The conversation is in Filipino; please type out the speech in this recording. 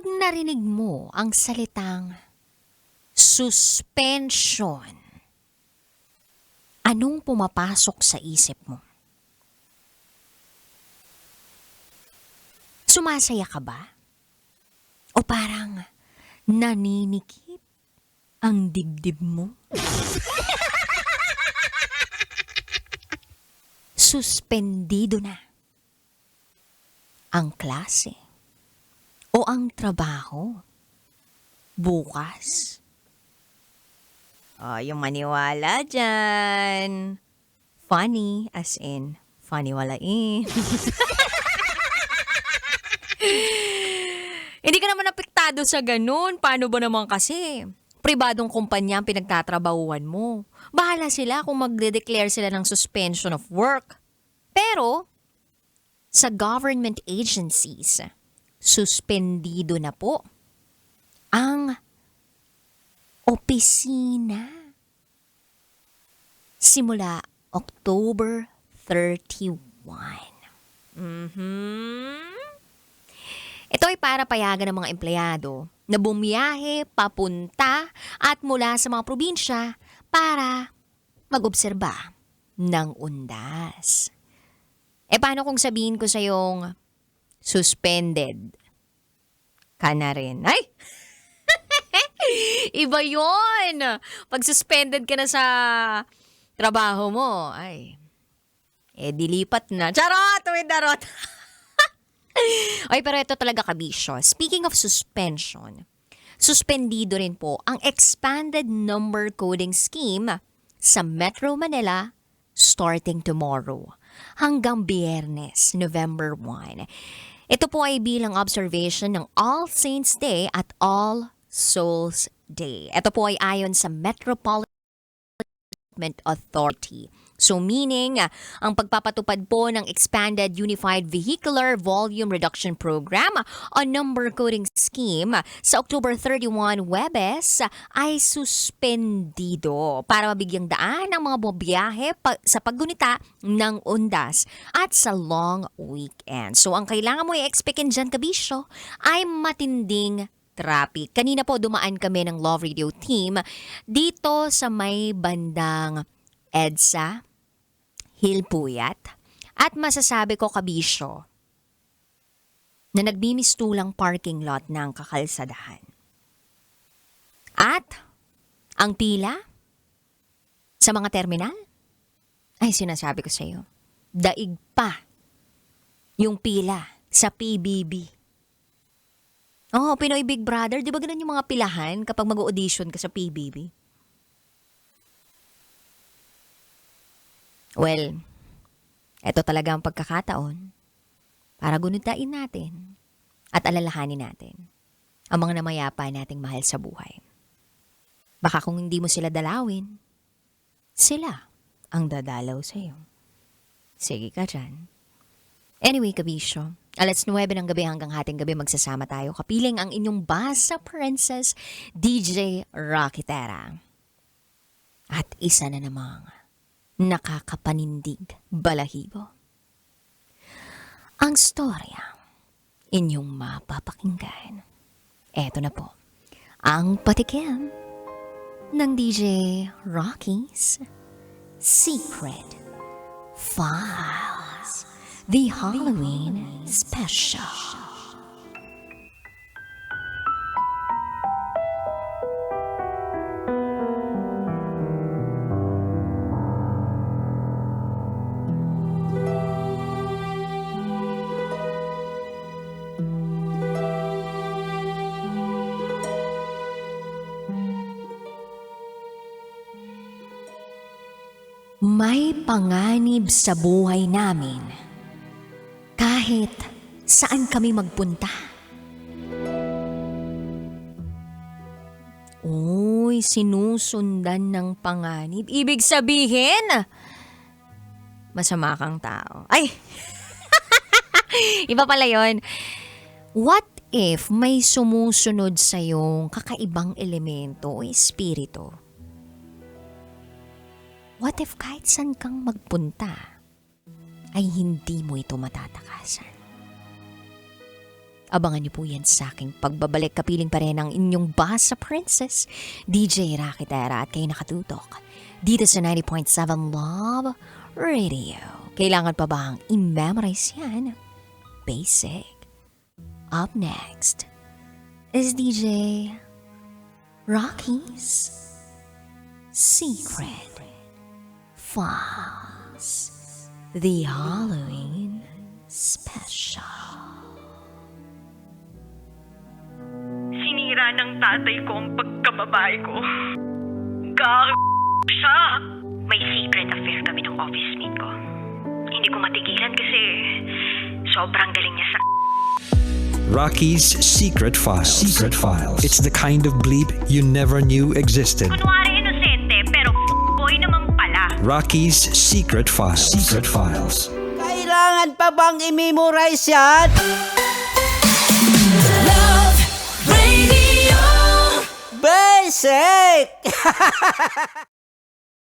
Kapag narinig mo ang salitang suspension, anong pumapasok sa isip mo? Sumasaya ka ba? O parang naninikip ang dibdib mo? Suspendido na ang klase o ang trabaho bukas. Yung maniwala dyan. Funny, as in, funny walain. Hindi ka naman apektado sa ganun. Paano ba naman kasi? Pribadong kumpanya ang pinagtatrabahuan mo. Bahala sila kung magde-declare sila ng suspension of work. Pero, sa government agencies, suspendido na po ang opisina. Simula October 31. Ito ay para payagan ng mga empleyado na bumiyahe, papunta at mula sa mga probinsya para mag-obserba ng undas. Paano kung sabihin ko sa yung suspended ka na rin? Ay! Iba yon. Pag suspended ka na sa trabaho mo, ay, dilipat na. Charot! With darot! Ay, pero ito talaga kabisyo. Speaking of suspension, suspendido rin po ang expanded number coding scheme sa Metro Manila starting tomorrow hanggang Biyernes, November 1. Ito po ay bilang observation ng All Saints Day at All Souls Day. Ito po ay ayon sa Metropolitan Authority. So meaning, ang pagpapatupad po ng Expanded Unified Vehicular Volume Reduction Program o number coding scheme sa October 31 Webes ay suspendido para mabigyang daan ang mga bumiyahe sa paggunita ng undas at sa long weekend. So ang kailangan mo i-expectin dyan, kabisyo, ay matinding traffic. Kanina po dumaan kami ng Love Radio team dito sa may bandang EDSA, Hilpuyat, at masasabi ko, kabisyo, na nagbimistulang parking lot ng kakalsadahan. At ang pila sa mga terminal, ay sinasabi ko sa iyo, daig pa yung pila sa PBB. Oh, Pinoy Big Brother, di ba ganun yung mga pilahan kapag mag-audition ka sa PBB? Well, eto talaga ang pagkakataon para gunitain natin at alalahanin natin ang mga namayapa nating mahal sa buhay. Baka kung hindi mo sila dalawin, sila ang dadalaw sa iyo. Sige ka dyan. Anyway, kabisyo, 9:00 ng gabi hanggang hating gabi magsasama tayo. Kapiling ang inyong basa princess, DJ Raqi Terra. At isa na namang nakakapanindig balahibo. Ang storya inyong mapapakinggan. Eto na po, ang patikim ng DJ Raqi's Secret Files, the Halloween Special. May panganib sa buhay namin kahit saan kami magpunta. Uy, sinusundan ng panganib. Ibig sabihin, masama kang tao. Ay! Iba pala yun. What if may sumusunod sa'yong kakaibang elemento o espiritu? What if kahit saan kang magpunta, ay hindi mo ito matatakasan? Abangan niyo po yan sa aking pagbabalik. Kapiling pa rin ang inyong Basa Princess, DJ Raqi Terra, at kayo nakatutok dito sa 90.7 Love Radio. Kailangan pa bang i-memorize yan? Basic. Up next is DJ Raqi's Secret Files, the Halloween Special. Sinira ng tatay ko ang pagkababae ko. Siya. May secret affair kami ng office mate ko. Hindi ko matigilan kasi sobrang galing niya sa... Raqi's Secret Files. Secret Files. It's the kind of bleep you never knew existed. Kunwari inosente pero boy naman pala. Raqi's Secret Files. Secret Files. Kailangan pa bang i-memorize yan? Love Radio. Basic!